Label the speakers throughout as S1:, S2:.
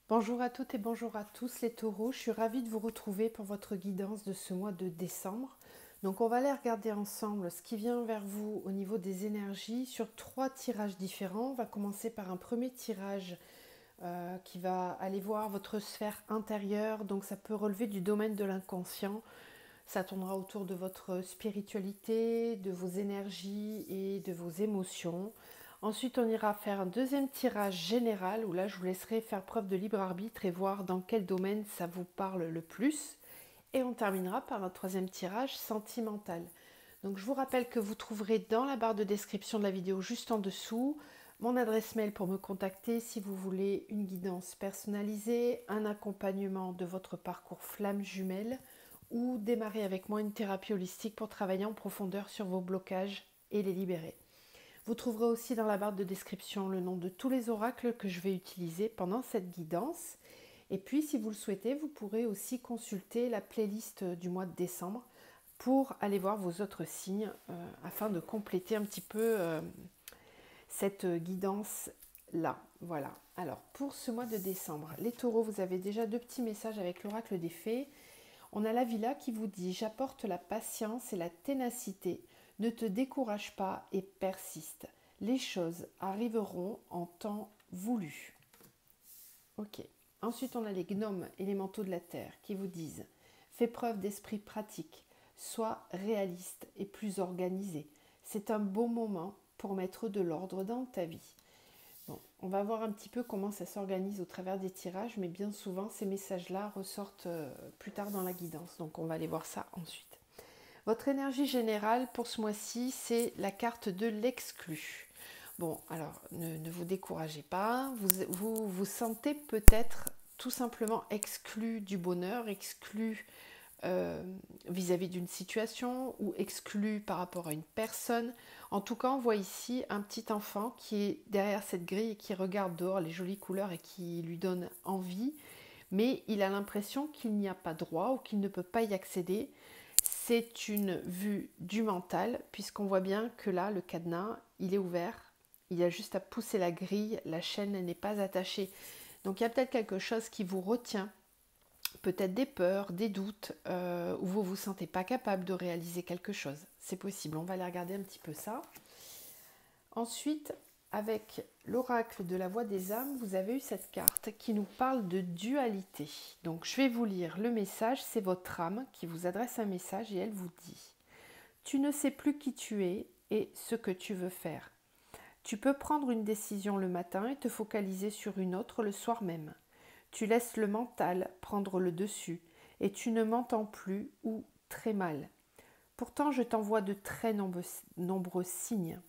S1: Bonjour à toutes et bonjour à tous les taureaux, je suis ravie de vous retrouver pour votre guidance de ce mois de décembre. Donc on va aller regarder ensemble ce qui vient vers vous au niveau des énergies sur 3 tirages différents. On va commencer par un premier tirage qui va aller voir votre sphère intérieure, donc ça peut relever du domaine de l'inconscient. Ça tournera autour de votre spiritualité, de vos énergies et de vos émotions. Ensuite, on ira faire un deuxième tirage général où là, je vous laisserai faire preuve de libre arbitre et voir dans quel domaine ça vous parle le plus. Et on terminera par un troisième tirage sentimental. Donc, je vous rappelle que vous trouverez dans la barre de description de la vidéo juste en dessous mon adresse mail pour me contacter si vous voulez une guidance personnalisée, un accompagnement de votre parcours flamme jumelle ou démarrer avec moi une thérapie holistique pour travailler en profondeur sur vos blocages et les libérer. Vous trouverez aussi dans la barre de description le nom de tous les oracles que je vais utiliser pendant cette guidance. Et puis, si vous le souhaitez, vous pourrez aussi consulter la playlist du mois de décembre pour aller voir vos autres signes afin de compléter un petit peu cette guidance-là. Voilà. Alors, pour ce mois de décembre, les taureaux, vous avez déjà 2 petits messages avec l'oracle des fées. On a la villa qui vous dit « J'apporte la patience et la ténacité. Ne te décourage pas et persiste. Les choses arriveront en temps voulu. » Ok. Ensuite, on a les gnomes élémentaux de la terre qui vous disent « Fais preuve d'esprit pratique. Sois réaliste et plus organisé. C'est un bon moment pour mettre de l'ordre dans ta vie. » Bon, on va voir un petit peu comment ça s'organise au travers des tirages, mais bien souvent ces messages-là ressortent plus tard dans la guidance, donc on va aller voir ça ensuite. Votre énergie générale pour ce mois-ci, c'est la carte de l'exclu. Bon, alors ne vous découragez pas, vous sentez peut-être tout simplement exclu du bonheur, exclu vis-à-vis d'une situation ou exclu par rapport à une personne. En tout cas, on voit ici un petit enfant qui est derrière cette grille et qui regarde dehors les jolies couleurs et qui lui donne envie, mais il a l'impression qu'il n'y a pas droit ou qu'il ne peut pas y accéder. C'est une vue du mental, puisqu'on voit bien que là, le cadenas, il est ouvert. Il a juste à pousser la grille, la chaîne n'est pas attachée. Donc il y a peut-être quelque chose qui vous retient, peut-être des peurs, des doutes, où vous ne vous sentez pas capable de réaliser quelque chose. C'est possible, on va aller regarder un petit peu ça. Ensuite, avec l'oracle de la voix des âmes, vous avez eu cette carte qui nous parle de dualité. Donc je vais vous lire le message, c'est votre âme qui vous adresse un message et elle vous dit « Tu ne sais plus qui tu es et ce que tu veux faire. Tu peux prendre une décision le matin et te focaliser sur une autre le soir même. Tu laisses le mental prendre le dessus et tu ne m'entends plus ou très mal. Pourtant, je t'envoie de très nombreux signes.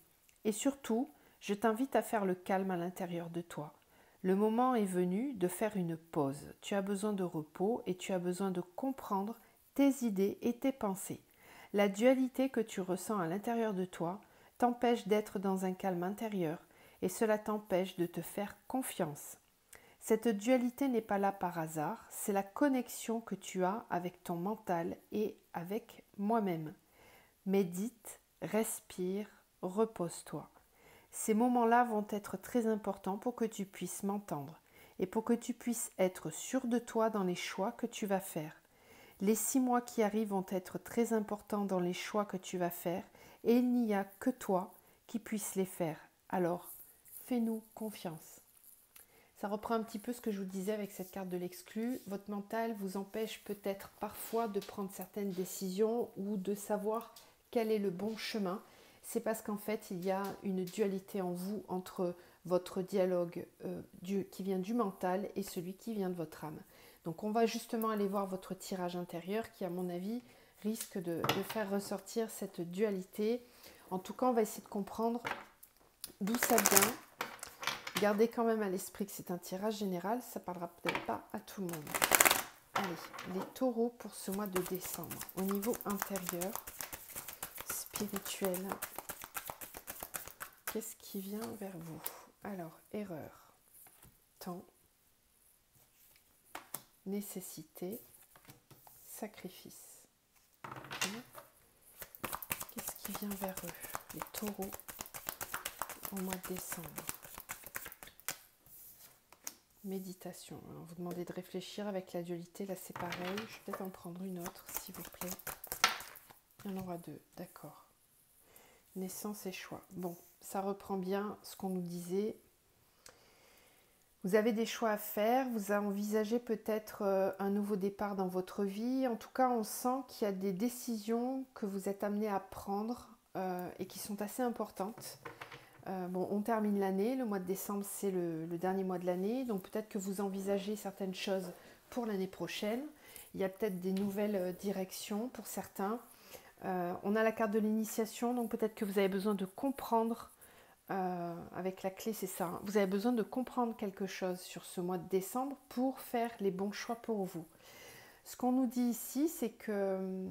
S1: Et surtout, je t'invite à faire le calme à l'intérieur de toi. Le moment est venu de faire une pause. Tu as besoin de repos et tu as besoin de comprendre tes idées et tes pensées. La dualité que tu ressens à l'intérieur de toi t'empêche d'être dans un calme intérieur et cela t'empêche de te faire confiance. Cette dualité n'est pas là par hasard, c'est la connexion que tu as avec ton mental et avec moi-même. Médite, respire, repose-toi. Ces moments-là vont être très importants pour que tu puisses m'entendre et pour que tu puisses être sûr de toi dans les choix que tu vas faire. Les 6 mois qui arrivent vont être très importants dans les choix que tu vas faire et il n'y a que toi qui puisses les faire. Alors, fais-nous confiance. Ça reprend un petit peu ce que je vous disais avec cette carte de l'exclu. Votre mental vous empêche peut-être parfois de prendre certaines décisions ou de savoir quel est le bon chemin. C'est parce qu'en fait, il y a une dualité en vous entre votre dialogue qui vient du mental et celui qui vient de votre âme. Donc on va justement aller voir votre tirage intérieur qui, à mon avis, risque de faire ressortir cette dualité. En tout cas, on va essayer de comprendre d'où ça vient. Gardez quand même à l'esprit que c'est un tirage général, ça ne parlera peut-être pas à tout le monde. Allez, les taureaux pour ce mois de décembre. Au niveau intérieur, spirituel, qu'est-ce qui vient vers vous? Alors, erreur, temps, nécessité, sacrifice. Qu'est-ce qui vient vers eux, les taureaux, au mois de décembre? Méditation. Alors, vous demandez de réfléchir avec la dualité, là c'est pareil. Je vais peut-être en prendre une autre, s'il vous plaît. Il y en aura deux, d'accord. Naissance et choix. Bon, ça reprend bien ce qu'on nous disait. Vous avez des choix à faire, vous envisagez peut-être un nouveau départ dans votre vie. En tout cas, on sent qu'il y a des décisions que vous êtes amené à prendre et qui sont assez importantes. Bon, on termine l'année, le mois de décembre c'est le dernier mois de l'année, donc peut-être que vous envisagez certaines choses pour l'année prochaine. Il y a peut-être des nouvelles directions pour certains. On a la carte de l'initiation, donc peut-être que vous avez besoin de comprendre, avec la clé c'est ça, hein, vous avez besoin de comprendre quelque chose sur ce mois de décembre pour faire les bons choix pour vous. Ce qu'on nous dit ici, c'est que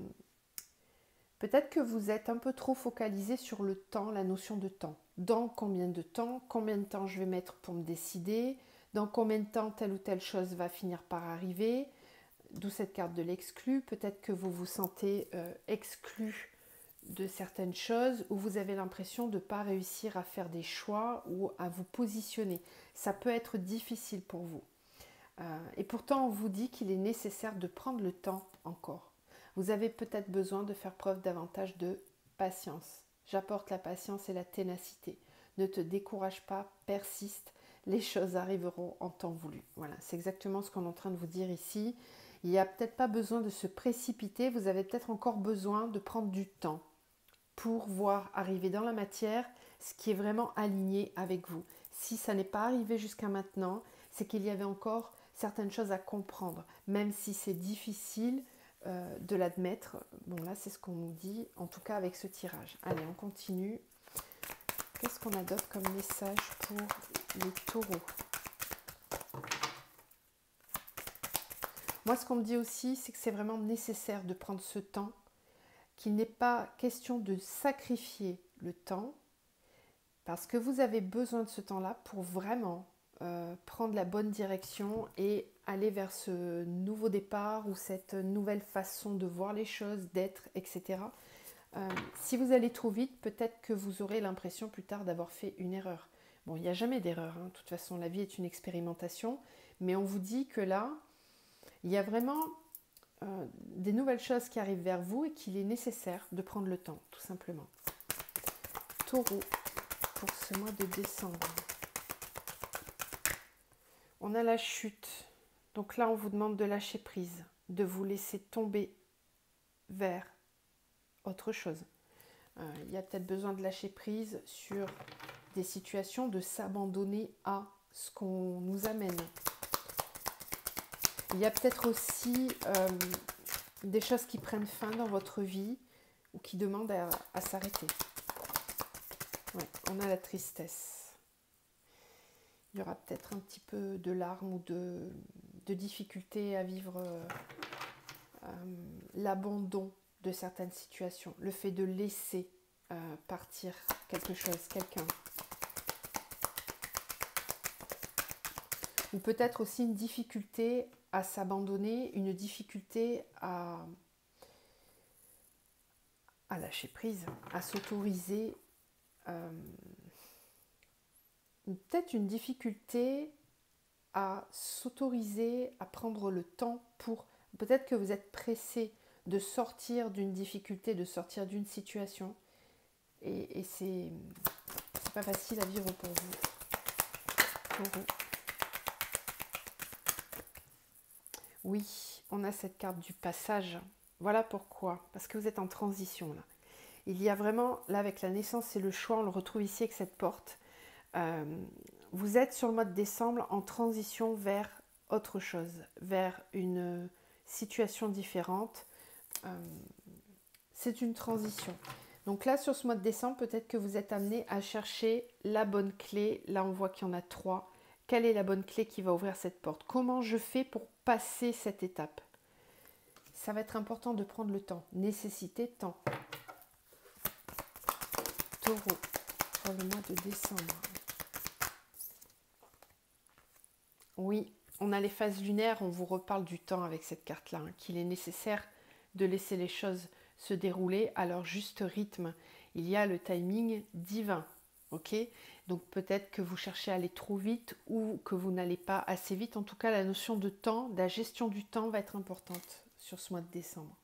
S1: peut-être que vous êtes un peu trop focalisé sur le temps, la notion de temps. Dans combien de temps je vais mettre pour me décider, dans combien de temps telle ou telle chose va finir par arriver, d'où cette carte de l'exclu. Peut-être que vous vous sentez exclu de certaines choses ou vous avez l'impression de ne pas réussir à faire des choix ou à vous positionner. Ça peut être difficile pour vous. Et pourtant, on vous dit qu'il est nécessaire de prendre le temps encore. Vous avez peut-être besoin de faire preuve davantage de patience. J'apporte la patience et la ténacité. Ne te décourage pas, persiste. Les choses arriveront en temps voulu. Voilà, c'est exactement ce qu'on est en train de vous dire ici. Il n'y a peut-être pas besoin de se précipiter. Vous avez peut-être encore besoin de prendre du temps pour voir arriver dans la matière ce qui est vraiment aligné avec vous. Si ça n'est pas arrivé jusqu'à maintenant, c'est qu'il y avait encore certaines choses à comprendre, même si c'est difficile de l'admettre. Bon, là, c'est ce qu'on nous dit, en tout cas avec ce tirage. Allez, on continue. Qu'est-ce qu'on a d'autre comme message pour les taureaux? Moi, ce qu'on me dit aussi, c'est que c'est vraiment nécessaire de prendre ce temps, qu'il n'est pas question de sacrifier le temps, parce que vous avez besoin de ce temps-là pour vraiment prendre la bonne direction et aller vers ce nouveau départ ou cette nouvelle façon de voir les choses, d'être, etc. Si vous allez trop vite, peut-être que vous aurez l'impression plus tard d'avoir fait une erreur. Bon, il n'y a jamais d'erreur, hein. De toute façon, la vie est une expérimentation, mais on vous dit que là, il y a vraiment des nouvelles choses qui arrivent vers vous et qu'il est nécessaire de prendre le temps, tout simplement. Taureau, pour ce mois de décembre. On a la chute. Donc là, on vous demande de lâcher prise, de vous laisser tomber vers autre chose. Il y a peut-être besoin de lâcher prise sur des situations, de s'abandonner à ce qu'on nous amène. Il y a peut-être aussi des choses qui prennent fin dans votre vie ou qui demandent à s'arrêter. Ouais, on a la tristesse. Il y aura peut-être un petit peu de larmes ou de difficultés à vivre l'abandon de certaines situations, le fait de laisser partir quelque chose, quelqu'un. Ou peut-être aussi une difficulté à s'abandonner, une difficulté à lâcher prise, à s'autoriser, peut-être une difficulté à s'autoriser à prendre le temps pour... Peut-être que vous êtes pressé de sortir d'une difficulté, de sortir d'une situation. Et c'est pas facile à vivre pour vous. Oui, on a cette carte du passage. Voilà pourquoi. Parce que vous êtes en transition là. Il y a vraiment, là avec la naissance et le choix, on le retrouve ici avec cette porte. Vous êtes sur le mois de décembre en transition vers autre chose, vers une situation différente. C'est une transition. Donc là, sur ce mois de décembre, peut-être que vous êtes amené à chercher la bonne clé. Là, on voit qu'il y en a 3. Quelle est la bonne clé qui va ouvrir cette porte? Comment je fais pour passer cette étape? Ça va être important de prendre le temps. Nécessité, temps. Taureau, pour le mois de décembre. Oui, on a les phases lunaires, on vous reparle du temps avec cette carte-là, hein, qu'il est nécessaire de laisser les choses se dérouler à leur juste rythme. Il y a le timing divin, ok? Donc peut-être que vous cherchez à aller trop vite ou que vous n'allez pas assez vite. En tout cas, la notion de temps, de la gestion du temps va être importante sur ce mois de décembre.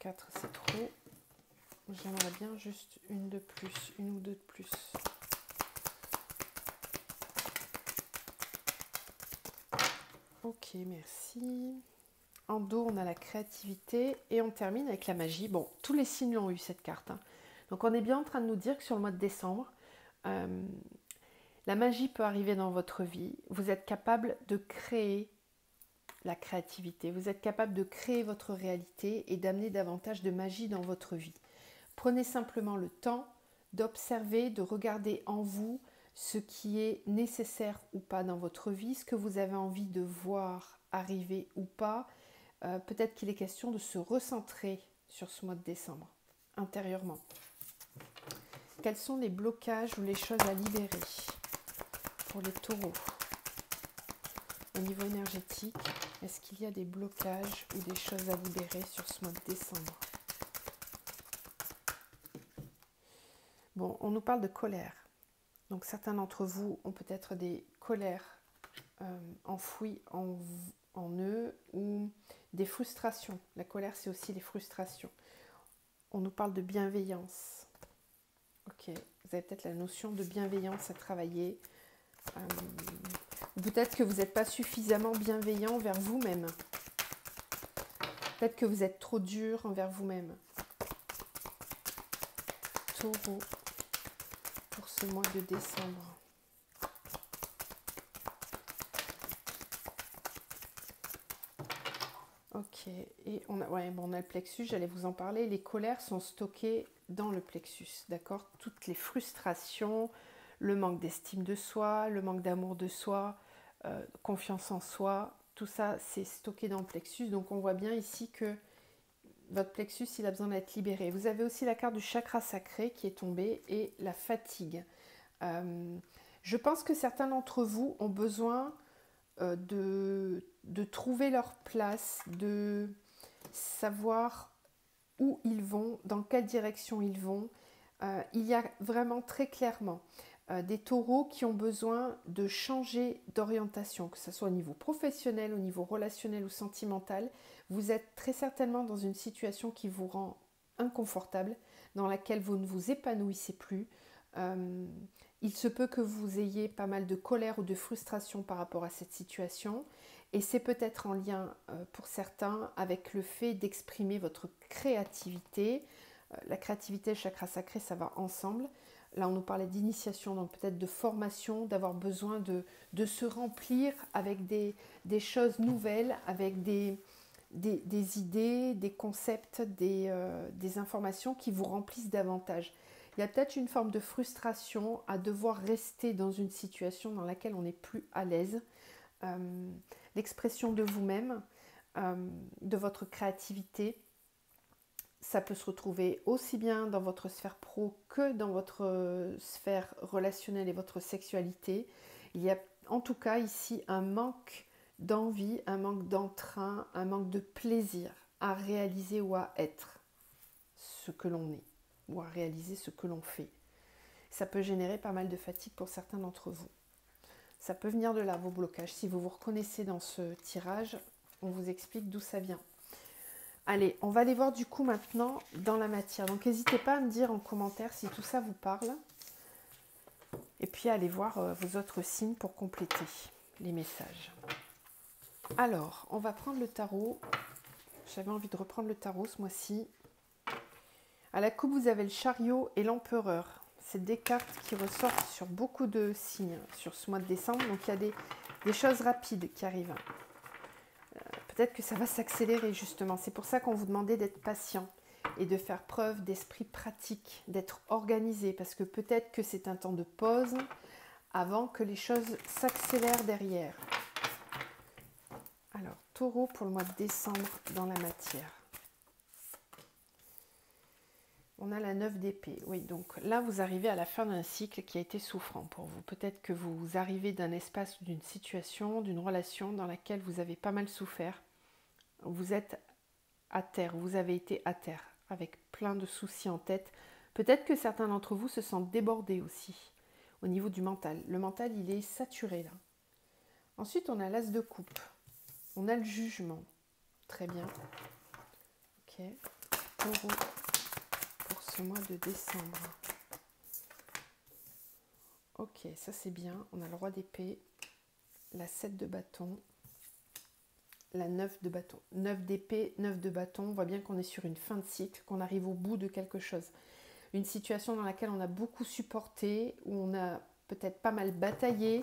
S1: 4, c'est trop. J'aimerais bien juste une de plus, une ou deux de plus. Ok, merci. En dos, on a la créativité et on termine avec la magie. Bon, tous les signes l'ont eu cette carte, hein. Donc on est bien en train de nous dire que sur le mois de décembre, la magie peut arriver dans votre vie. Vous êtes capable de créer la créativité. Vous êtes capable de créer votre réalité et d'amener davantage de magie dans votre vie. Prenez simplement le temps d'observer, de regarder en vous ce qui est nécessaire ou pas dans votre vie, ce que vous avez envie de voir arriver ou pas. Peut-être qu'il est question de se recentrer sur ce mois de décembre, intérieurement. Quels sont les blocages ou les choses à libérer pour les taureaux? Au niveau énergétique, est-ce qu'il y a des blocages ou des choses à libérer sur ce mois de décembre? Bon, on nous parle de colère. Donc certains d'entre vous ont peut-être des colères enfouies en eux ou des frustrations. La colère, c'est aussi les frustrations. On nous parle de bienveillance. Ok, vous avez peut-être la notion de bienveillance à travailler. Peut-être que vous n'êtes pas suffisamment bienveillant envers vous-même. Peut-être que vous êtes trop dur envers vous-même. Taureau, pour ce mois de décembre. Ok, et on a le plexus, j'allais vous en parler. Les colères sont stockées dans le plexus, d'accord? Toutes les frustrations, le manque d'estime de soi, le manque d'amour de soi, confiance en soi, tout ça c'est stocké dans le plexus. Donc on voit bien ici que votre plexus, il a besoin d'être libéré. Vous avez aussi la carte du chakra sacré qui est tombée et la fatigue. Je pense que certains d'entre vous ont besoin de trouver leur place, de savoir où ils vont, dans quelle direction ils vont. Il y a vraiment très clairement des taureaux qui ont besoin de changer d'orientation, que ce soit au niveau professionnel, au niveau relationnel ou sentimental. Vous êtes très certainement dans une situation qui vous rend inconfortable, dans laquelle vous ne vous épanouissez plus. Il se peut que vous ayez pas mal de colère ou de frustration par rapport à cette situation. Et c'est peut-être en lien pour certains avec le fait d'exprimer votre créativité. La créativité et le chakra sacré, ça va ensemble. Là, on nous parlait d'initiation, donc peut-être de formation, d'avoir besoin de se remplir avec des choses nouvelles, avec des idées, des concepts, des informations qui vous remplissent davantage. Il y a peut-être une forme de frustration à devoir rester dans une situation dans laquelle on n'est plus à l'aise. L'expression de vous-même, de votre créativité, ça peut se retrouver aussi bien dans votre sphère pro que dans votre sphère relationnelle et votre sexualité. Il y a en tout cas ici un manque d'envie, un manque d'entrain, un manque de plaisir à réaliser ou à être ce que l'on est ou à réaliser ce que l'on fait. Ça peut générer pas mal de fatigue pour certains d'entre vous. Ça peut venir de là, vos blocages. Si vous vous reconnaissez dans ce tirage, on vous explique d'où ça vient. Allez, on va aller voir du coup maintenant dans la matière. Donc n'hésitez pas à me dire en commentaire si tout ça vous parle. Et puis allez voir vos autres signes pour compléter les messages. Alors, on va prendre le tarot. J'avais envie de reprendre le tarot ce mois-ci. À la coupe, vous avez le chariot et l'empereur. C'est des cartes qui ressortent sur beaucoup de signes sur ce mois de décembre. Donc il y a des choses rapides qui arrivent. Peut-être que ça va s'accélérer justement. C'est pour ça qu'on vous demandait d'être patient et de faire preuve d'esprit pratique, d'être organisé. Parce que peut-être que c'est un temps de pause avant que les choses s'accélèrent derrière. Alors, taureau pour le mois de décembre dans la matière. On a la 9 d'épée. Oui, donc là, vous arrivez à la fin d'un cycle qui a été souffrant pour vous. Peut-être que vous arrivez d'un espace, d'une situation, d'une relation dans laquelle vous avez pas mal souffert. Vous êtes à terre, vous avez été à terre. avec plein de soucis en tête. Peut-être que certains d'entre vous se sentent débordés aussi au niveau du mental. Le mental, il est saturé là. Ensuite, on a l'as de coupe. On a le jugement. Très bien. Ok. Taureau pour ce mois de décembre. Ok, ça c'est bien. On a le roi d'épée, la 7 de bâton, la 9 de bâton. 9 d'épée, 9 de bâton. On voit bien qu'on est sur une fin de cycle, qu'on arrive au bout de quelque chose. Une situation dans laquelle on a beaucoup supporté, où on a peut-être pas mal bataillé.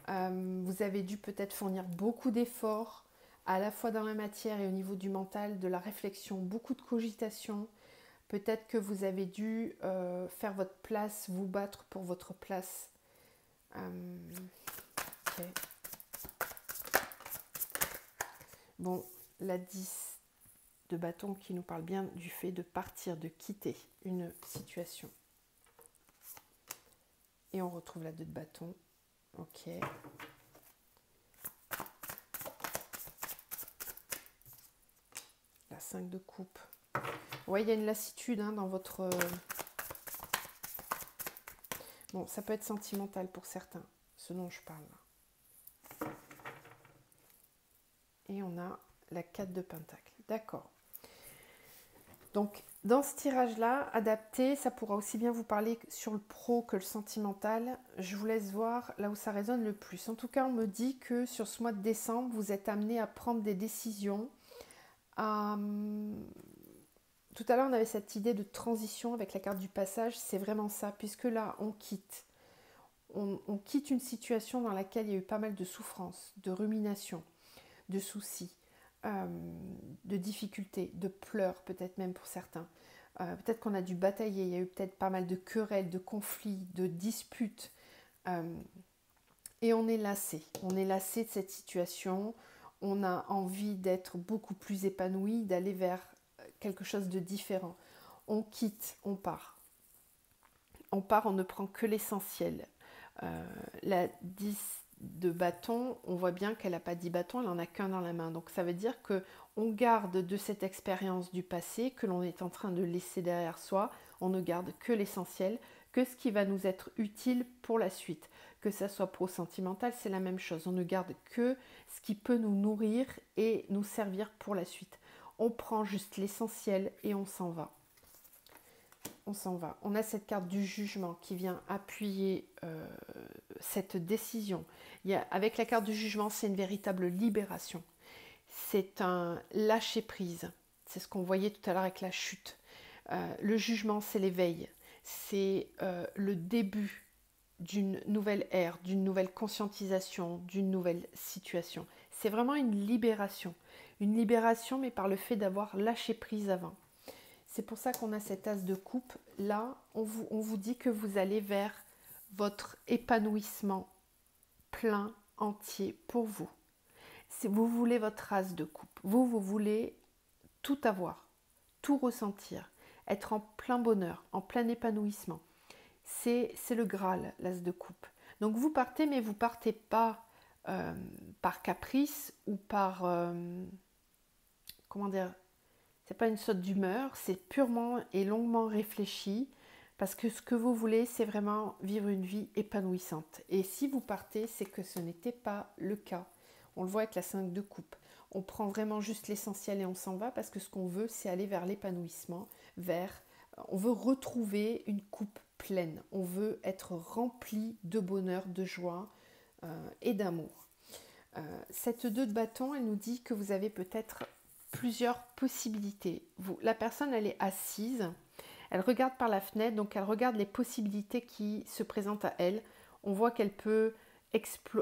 S1: Vous avez dû peut-être fournir beaucoup d'efforts, à la fois dans la matière et au niveau du mental, de la réflexion, beaucoup de cogitation. Peut-être que vous avez dû faire votre place, vous battre pour votre place. Ok. Bon, la 10 de bâton qui nous parle bien du fait de partir, de quitter une situation. Et on retrouve la 2 de bâton. Ok. La 5 de coupe. Ouais, il y a une lassitude dans votre... Bon, ça peut être sentimental pour certains, ce dont je parle. Et on a la 4 de pentacle. D'accord. Donc, dans ce tirage-là, adapté, ça pourra aussi bien vous parler sur le pro que le sentimental. Je vous laisse voir là où ça résonne le plus. En tout cas, on me dit que sur ce mois de décembre, vous êtes amené à prendre des décisions. Tout à l'heure, on avait cette idée de transition avec la carte du passage. C'est vraiment ça, puisque là, on quitte. On quitte une situation dans laquelle il y a eu pas mal de souffrances, de ruminations, de soucis, de difficultés, de pleurs peut-être même pour certains. Peut-être qu'on a dû batailler, il y a eu peut-être pas mal de querelles, de conflits, de disputes. Et on est lassé. On est lassé de cette situation. On a envie d'être beaucoup plus épanoui, d'aller vers quelque chose de différent. On quitte, on part. On part, on ne prend que l'essentiel. La 10 de bâton, on voit bien qu'elle n'a pas 10 bâtons, elle n'en a qu'un dans la main. Donc ça veut dire qu'on garde de cette expérience du passé, que l'on est en train de laisser derrière soi, on ne garde que l'essentiel, que ce qui va nous être utile pour la suite. Que ça soit pro-sentimental, c'est la même chose. On ne garde que ce qui peut nous nourrir et nous servir pour la suite. On prend juste l'essentiel et on s'en va. On s'en va. On a cette carte du jugement qui vient appuyer cette décision. Avec la carte du jugement, c'est une véritable libération. C'est un lâcher-prise. C'est ce qu'on voyait tout à l'heure avec la chute. Le jugement, c'est l'éveil. C'est le début d'une nouvelle ère, d'une nouvelle conscientisation, d'une nouvelle situation. C'est vraiment une libération. Une libération, mais par le fait d'avoir lâché prise avant. C'est pour ça qu'on a cet as de coupe. Là, on vous dit que vous allez vers votre épanouissement plein, entier pour vous. Si vous voulez votre as de coupe, vous voulez tout avoir, tout ressentir, être en plein bonheur, en plein épanouissement. C'est le Graal, l'as de coupe. Donc vous partez, mais vous partez pas par caprice ou par... comment dire ? C'est pas une saute d'humeur, c'est purement et longuement réfléchi parce que ce que vous voulez, c'est vraiment vivre une vie épanouissante. Et si vous partez, c'est que ce n'était pas le cas. On le voit avec la 5 de coupe. On prend vraiment juste l'essentiel et on s'en va parce que ce qu'on veut, c'est aller vers l'épanouissement, on veut retrouver une coupe pleine. On veut être rempli de bonheur, de joie et d'amour. Cette 2 de bâton, elle nous dit que vous avez peut-être plusieurs possibilités. La personne, elle est assise, elle regarde par la fenêtre, donc elle regarde les possibilités qui se présentent à elle. On voit qu'elle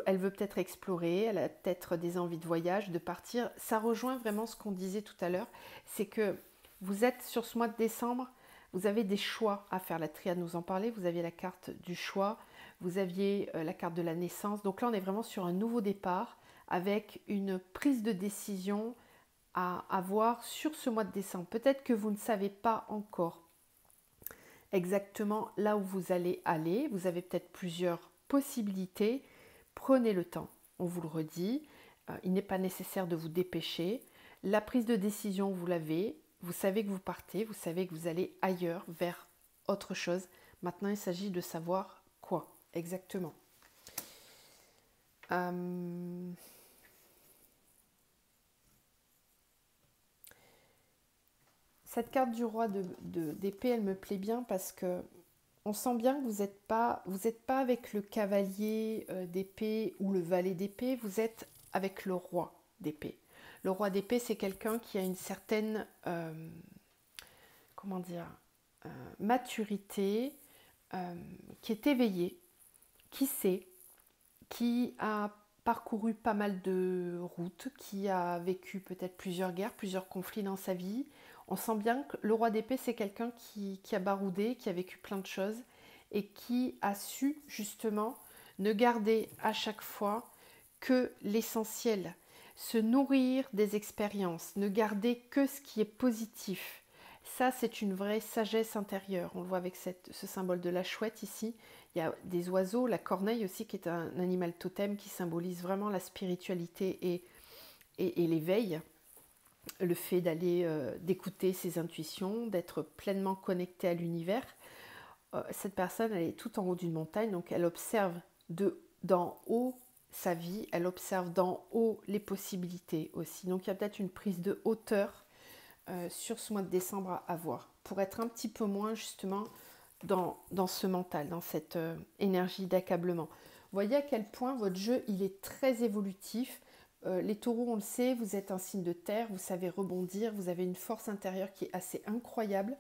S1: elle veut peut-être explorer, elle a peut-être des envies de voyage, de partir. Ça rejoint vraiment ce qu'on disait tout à l'heure, c'est que vous êtes sur ce mois de décembre, vous avez des choix à faire. La triade nous en parlait, vous aviez la carte du choix, vous aviez la carte de la naissance. Donc là, on est vraiment sur un nouveau départ avec une prise de décision à avoir sur ce mois de décembre. Peut-être que vous ne savez pas encore exactement là où vous allez aller. Vous avez peut-être plusieurs possibilités. Prenez le temps, on vous le redit. Il n'est pas nécessaire de vous dépêcher. La prise de décision, vous l'avez. Vous savez que vous partez, vous savez que vous allez ailleurs, vers autre chose. Maintenant, il s'agit de savoir quoi exactement. Cette carte du roi d'épée, elle me plaît bien parce que on sent bien que vous n'êtes pas avec le cavalier d'épée ou le valet d'épée, vous êtes avec le roi d'épée. Le roi d'épée, c'est quelqu'un qui a une certaine comment dire, maturité, qui est éveillé, qui sait, qui a parcouru pas mal de routes, qui a vécu peut-être plusieurs guerres, plusieurs conflits dans sa vie. On sent bien que le roi d'épée, c'est quelqu'un qui a baroudé, qui a vécu plein de choses et qui a su justement ne garder à chaque fois que l'essentiel, se nourrir des expériences, ne garder que ce qui est positif. Ça, c'est une vraie sagesse intérieure. On le voit avec ce symbole de la chouette ici. Il y a des oiseaux, la corneille aussi, qui est un animal totem qui symbolise vraiment la spiritualité et l'éveil. Le fait d'aller, d'écouter ses intuitions, d'être pleinement connecté à l'univers. Cette personne, elle est tout en haut d'une montagne, donc elle observe d'en haut sa vie, elle observe d'en haut les possibilités aussi. Donc il y a peut-être une prise de hauteur sur ce mois de décembre à avoir, pour être un petit peu moins justement dans ce mental, dans cette énergie d'accablement. Voyez à quel point votre jeu, il est très évolutif. Les taureaux, on le sait, vous êtes un signe de terre, vous savez rebondir, vous avez une force intérieure qui est assez incroyable.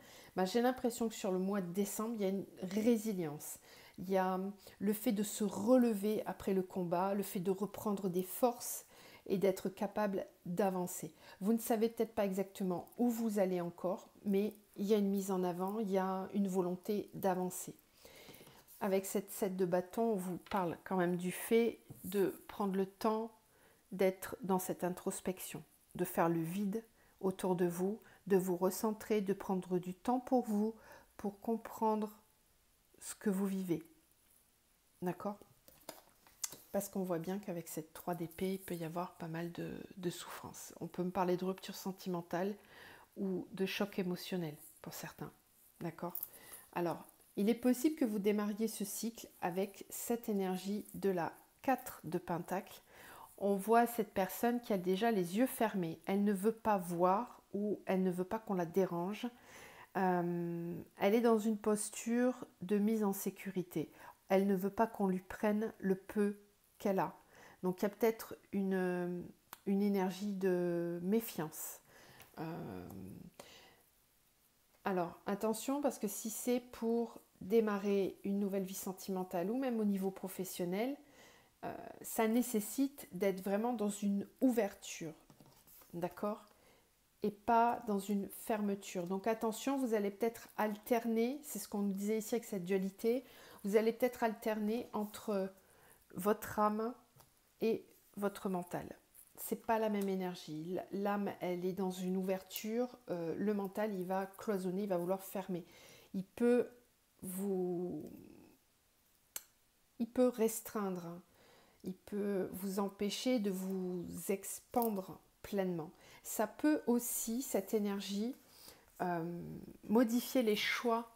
S1: J'ai l'impression que sur le mois de décembre, il y a une résilience. Il y a le fait de se relever après le combat, le fait de reprendre des forces et d'être capable d'avancer. Vous ne savez peut-être pas exactement où vous allez encore, mais il y a une mise en avant, il y a une volonté d'avancer. Avec cette 7 de bâton, on vous parle quand même du fait de prendre le temps d'être dans cette introspection, de faire le vide autour de vous, de vous recentrer, de prendre du temps pour vous, pour comprendre ce que vous vivez. D'accord ? Parce qu'on voit bien qu'avec cette 3 d'épée, il peut y avoir pas mal de souffrance. On peut me parler de rupture sentimentale ou de choc émotionnel pour certains. D'accord ? Alors, il est possible que vous démarriez ce cycle avec cette énergie de la 4 de Pentacle. On voit cette personne qui a déjà les yeux fermés. Elle ne veut pas voir ou elle ne veut pas qu'on la dérange. Elle est dans une posture de mise en sécurité. Elle ne veut pas qu'on lui prenne le peu qu'elle a. Donc il y a peut-être une énergie de méfiance. Alors attention, parce que si c'est pour démarrer une nouvelle vie sentimentale ou même au niveau professionnel, ça nécessite d'être vraiment dans une ouverture, d'accord ? Et pas dans une fermeture. Donc attention, vous allez peut-être alterner, c'est ce qu'on nous disait ici avec cette dualité, vous allez peut-être alterner entre votre âme et votre mental. C'est pas la même énergie. L'âme, elle est dans une ouverture, le mental, il va cloisonner, il va vouloir fermer. Il peut restreindre, il peut vous empêcher de vous expandre pleinement. Ça peut aussi, cette énergie, modifier les choix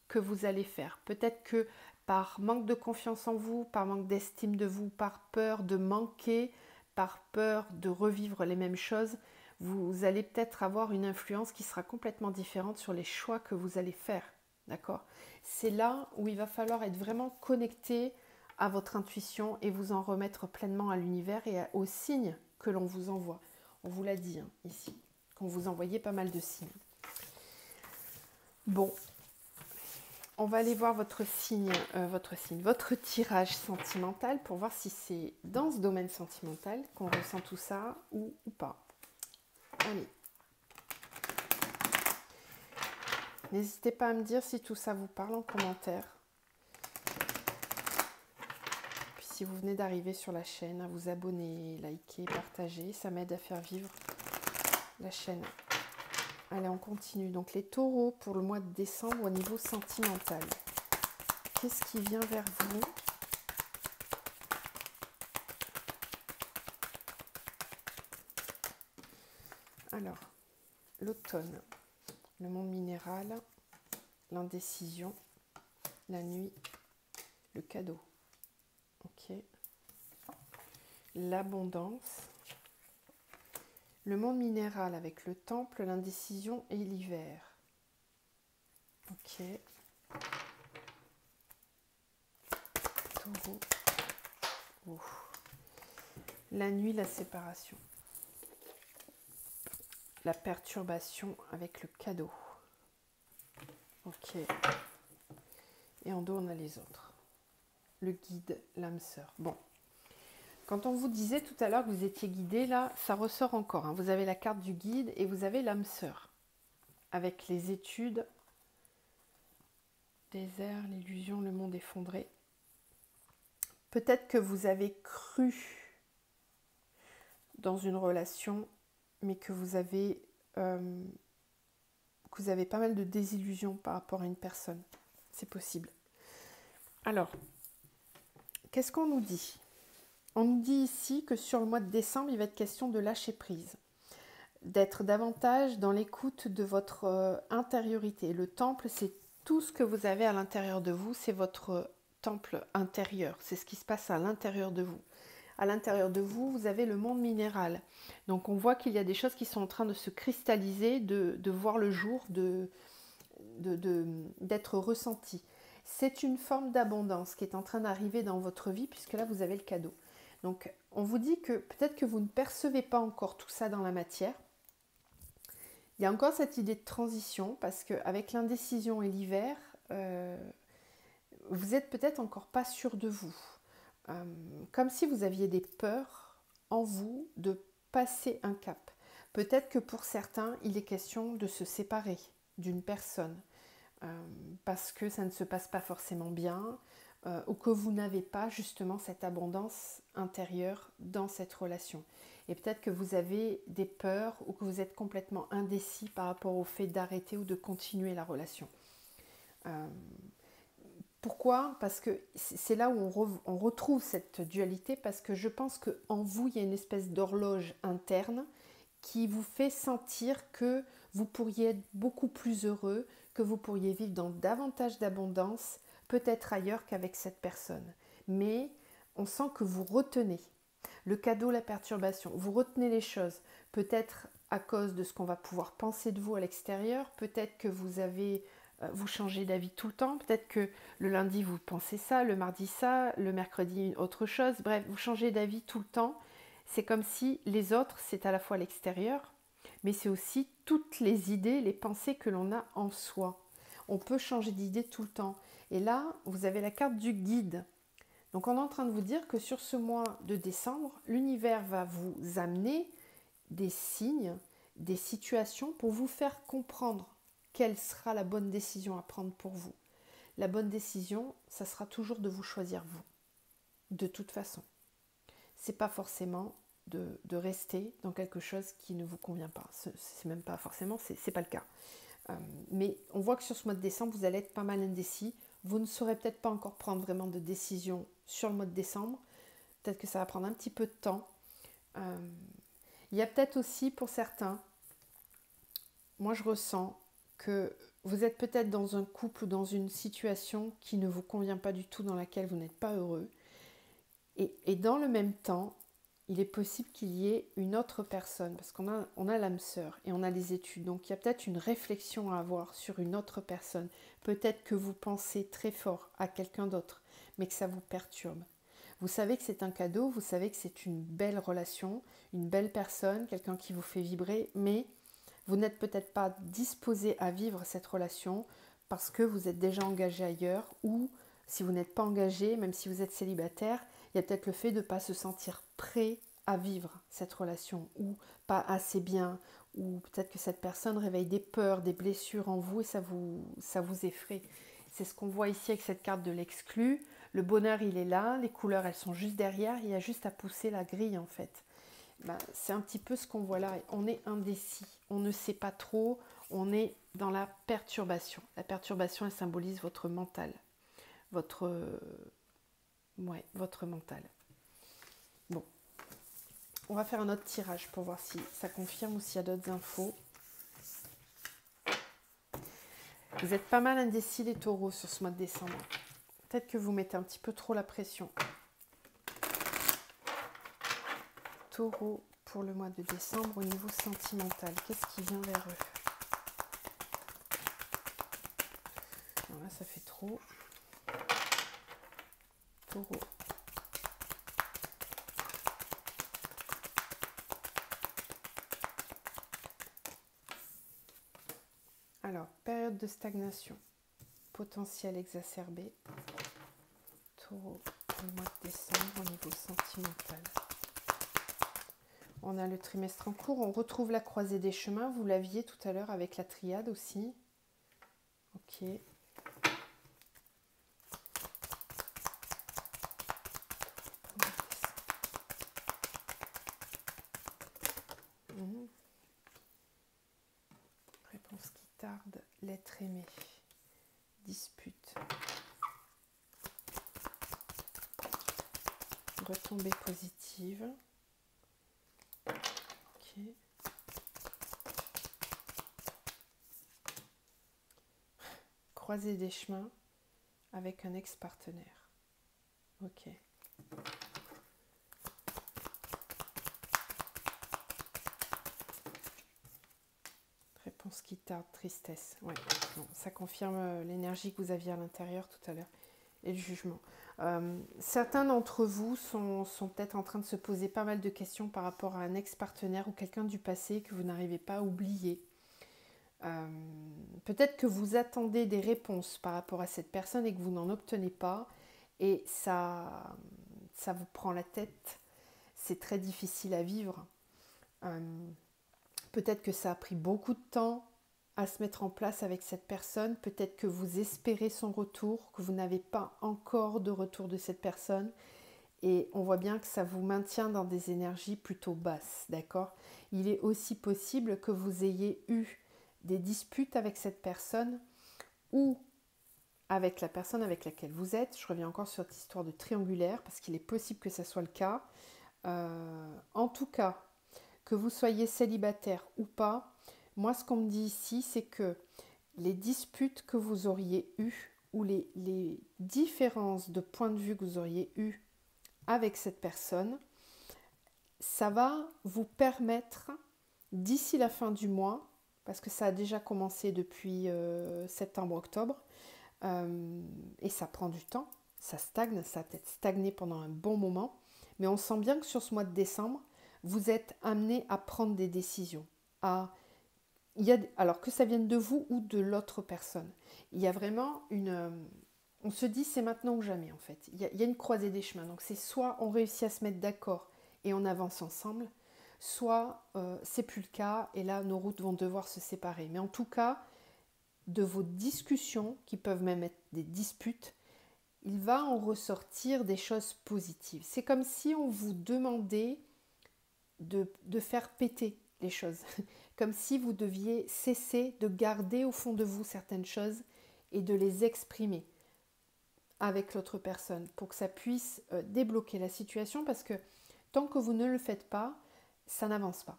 S1: que vous allez faire. Peut-être que par manque de confiance en vous, par manque d'estime de vous, par peur de manquer, par peur de revivre les mêmes choses, vous allez peut-être avoir une influence qui sera complètement différente sur les choix que vous allez faire. D'accord ? C'est là où il va falloir être vraiment connecté à votre intuition et vous en remettre pleinement à l'univers et aux signes que l'on vous envoie. On vous l'a dit ici, qu'on vous envoyait pas mal de signes. Bon, on va aller voir votre tirage sentimental pour voir si c'est dans ce domaine sentimental qu'on ressent tout ça ou pas. Allez. N'hésitez pas à me dire si tout ça vous parle en commentaire. Puis si vous venez d'arriver sur la chaîne, à vous abonner, liker, partager, ça m'aide à faire vivre la chaîne. Allez, on continue. Donc les taureaux pour le mois de décembre au niveau sentimental. Qu'est-ce qui vient vers vous ? Alors, l'automne. le monde minéral, l'indécision, la nuit, le cadeau. Ok. L'abondance, le monde minéral avec le temple, l'indécision et l'hiver. Ok. Taureau. Oh. La nuit, la séparation. La perturbation avec le cadeau. Ok. Et en dos, on a les autres. Le guide, l'âme sœur. Bon. Quand on vous disait tout à l'heure que vous étiez guidé, là, ça ressort encore. Hein. Vous avez la carte du guide et vous avez l'âme sœur. Avec les études, désert, l'illusion, le monde effondré. Peut-être que vous avez cru dans une relation, mais que vous avez pas mal de désillusions par rapport à une personne. C'est possible. Alors, qu'est-ce qu'on nous dit ? On nous dit ici que sur le mois de décembre, il va être question de lâcher prise, d'être davantage dans l'écoute de votre intériorité. Le temple, c'est tout ce que vous avez à l'intérieur de vous, c'est votre temple intérieur, c'est ce qui se passe à l'intérieur de vous. À l'intérieur de vous, vous avez le monde minéral. Donc on voit qu'il y a des choses qui sont en train de se cristalliser, de voir le jour, d'être ressenties. C'est une forme d'abondance qui est en train d'arriver dans votre vie, puisque là, vous avez le cadeau. Donc, on vous dit que peut-être que vous ne percevez pas encore tout ça dans la matière. Il y a encore cette idée de transition, parce qu'avec l'indécision et l'hiver, vous n'êtes peut-être encore pas sûr de vous. Comme si vous aviez des peurs en vous de passer un cap. Peut-être que pour certains, il est question de se séparer d'une personne, parce que ça ne se passe pas forcément bien, ou que vous n'avez pas justement cette abondance intérieure dans cette relation. Et peut-être que vous avez des peurs ou que vous êtes complètement indécis par rapport au fait d'arrêter ou de continuer la relation. Pourquoi ? Parce que c'est là où on retrouve cette dualité, parce que je pense qu'en vous, il y a une espèce d'horloge interne qui vous fait sentir que vous pourriez être beaucoup plus heureux, que vous pourriez vivre dans davantage d'abondance, peut-être ailleurs qu'avec cette personne. Mais on sent que vous retenez le cadeau, la perturbation, vous retenez les choses, peut-être à cause de ce qu'on va pouvoir penser de vous à l'extérieur, peut-être que vous changez d'avis tout le temps, peut-être que le lundi vous pensez ça, le mardi ça, le mercredi autre chose, bref, vous changez d'avis tout le temps. C'est comme si les autres, c'est à la fois l'extérieur, mais c'est aussi toutes les idées, les pensées que l'on a en soi. On peut changer d'idée tout le temps. Et là, vous avez la carte du guide. Donc on est en train de vous dire que sur ce mois de décembre, l'univers va vous amener des signes, des situations pour vous faire comprendre quelle sera la bonne décision à prendre pour vous. La bonne décision, ça sera toujours de vous choisir vous, de toute façon. C'est pas forcément de rester dans quelque chose qui ne vous convient pas. C'est même pas forcément, c'est pas le cas. Mais on voit que sur ce mois de décembre, vous allez être pas mal indécis. Vous ne saurez peut-être pas encore prendre vraiment de décision sur le mois de décembre. Peut-être que ça va prendre un petit peu de temps. Il y a peut-être aussi pour certains, moi je ressens que vous êtes peut-être dans un couple ou dans une situation qui ne vous convient pas du tout, dans laquelle vous n'êtes pas heureux. Et dans le même temps, il est possible qu'il y ait une autre personne, parce qu'on a l'âme sœur et on a les études. Donc il y a peut-être une réflexion à avoir sur une autre personne. Peut-être que vous pensez très fort à quelqu'un d'autre, mais que ça vous perturbe. Vous savez que c'est un cadeau, vous savez que c'est une belle relation, une belle personne, quelqu'un qui vous fait vibrer, mais vous n'êtes peut-être pas disposé à vivre cette relation parce que vous êtes déjà engagé ailleurs, ou si vous n'êtes pas engagé, même si vous êtes célibataire, il y a peut-être le fait de ne pas se sentir prêt à vivre cette relation, ou pas assez bien, ou peut-être que cette personne réveille des peurs, des blessures en vous et ça vous effraie. C'est ce qu'on voit ici avec cette carte de l'exclu. Le bonheur, il est là, les couleurs, elles sont juste derrière, il y a juste à pousser la grille en fait. C'est un petit peu ce qu'on voit là. On est indécis, on ne sait pas trop, on est dans la perturbation. La perturbation, elle symbolise votre mental, votre mental. Bon, on va faire un autre tirage pour voir si ça confirme ou s'il y a d'autres infos. Vous êtes pas mal indécis les taureaux sur ce mois de décembre. Peut-être que vous mettez un petit peu trop la pression. Taureau pour le mois de décembre au niveau sentimental. Qu'est-ce qui vient vers eux? Voilà, ça fait trop. Taureau. Alors, période de stagnation. Potentiel exacerbé. Taureau pour le mois de décembre au niveau sentimental. On a le trimestre en cours. On retrouve la croisée des chemins. Vous l'aviez tout à l'heure avec la triade aussi. Ok. Réponse qui tarde. L'être aimé. Dispute. Retombée positive. Ok. Croisée des chemins avec un ex-partenaire. Ok. Réponse qui tarde, tristesse. Ouais. Bon, ça confirme l'énergie que vous aviez à l'intérieur tout à l'heure et le jugement. Certains d'entre vous sont peut-être en train de se poser pas mal de questions par rapport à un ex-partenaire ou quelqu'un du passé que vous n'arrivez pas à oublier. Peut-être que vous attendez des réponses par rapport à cette personne et que vous n'en obtenez pas et ça vous prend la tête. C'est très difficile à vivre. Peut-être que ça a pris beaucoup de temps à se mettre en place avec cette personne. Peut-être que vous espérez son retour, que vous n'avez pas encore de retour de cette personne. Et on voit bien que ça vous maintient dans des énergies plutôt basses, d'accord? Il est aussi possible que vous ayez eu des disputes avec cette personne ou avec la personne avec laquelle vous êtes. Je reviens encore sur cette histoire de triangulaire parce qu'il est possible que ça soit le cas. En tout cas, que vous soyez célibataire ou pas, moi ce qu'on me dit ici, c'est que les disputes que vous auriez eues ou les différences de point de vue que vous auriez eues avec cette personne, ça va vous permettre d'ici la fin du mois, parce que ça a déjà commencé depuis septembre-octobre, et ça prend du temps, ça stagne, ça a peut-être stagné pendant un bon moment, mais on sent bien que sur ce mois de décembre, vous êtes amené à prendre des décisions, alors que ça vienne de vous ou de l'autre personne. Il y a vraiment on se dit c'est maintenant ou jamais en fait. Il y a une croisée des chemins. Donc c'est soit on réussit à se mettre d'accord et on avance ensemble, soit c'est plus le cas et là nos routes vont devoir se séparer. Mais en tout cas, de vos discussions, qui peuvent même être des disputes, il va en ressortir des choses positives. C'est comme si on vous demandait de faire péter les choses. Comme si vous deviez cesser de garder au fond de vous certaines choses et de les exprimer avec l'autre personne pour que ça puisse débloquer la situation, parce que tant que vous ne le faites pas, ça n'avance pas.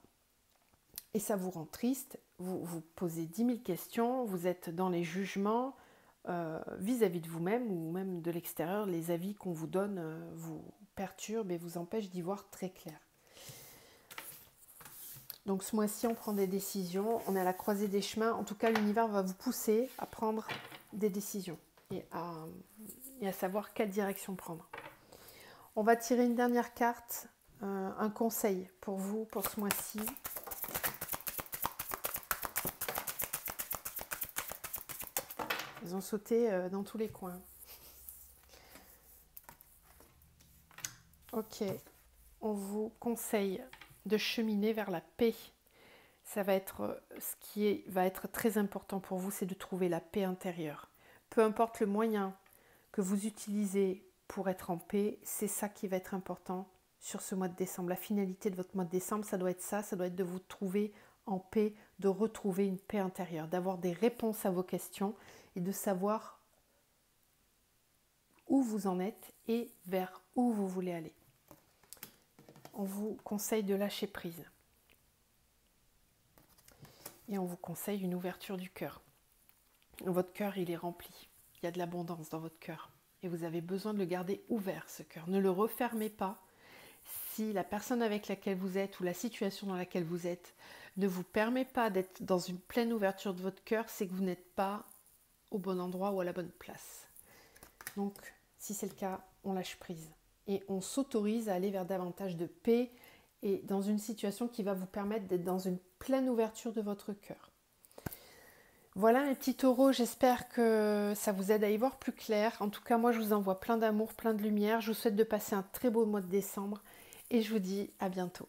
S1: Et ça vous rend triste, vous vous posez 10 000 questions, vous êtes dans les jugements vis-à-vis de vous-même ou même de l'extérieur. Les avis qu'on vous donne vous perturbent et vous empêchent d'y voir très clair. Donc ce mois-ci, on prend des décisions, on est à la croisée des chemins. En tout cas, l'univers va vous pousser à prendre des décisions et à savoir quelle direction prendre. On va tirer une dernière carte, un conseil pour vous pour ce mois-ci. Ils ont sauté dans tous les coins. Ok, on vous conseille de cheminer vers la paix. Ça va être va être très important pour vous, c'est de trouver la paix intérieure. Peu importe le moyen que vous utilisez pour être en paix, c'est ça qui va être important sur ce mois de décembre. La finalité de votre mois de décembre, ça doit être ça doit être de vous trouver en paix, de retrouver une paix intérieure, d'avoir des réponses à vos questions et de savoir où vous en êtes et vers où vous voulez aller. On vous conseille de lâcher prise. Et on vous conseille une ouverture du cœur. Votre cœur, il est rempli. Il y a de l'abondance dans votre cœur. Et vous avez besoin de le garder ouvert, ce cœur. Ne le refermez pas. Si la personne avec laquelle vous êtes ou la situation dans laquelle vous êtes ne vous permet pas d'être dans une pleine ouverture de votre cœur, c'est que vous n'êtes pas au bon endroit ou à la bonne place. Donc, si c'est le cas, on lâche prise. Et on s'autorise à aller vers davantage de paix et dans une situation qui va vous permettre d'être dans une pleine ouverture de votre cœur. Voilà mes petits taureaux, j'espère que ça vous aide à y voir plus clair. En tout cas, moi je vous envoie plein d'amour, plein de lumière. Je vous souhaite de passer un très beau mois de décembre et je vous dis à bientôt.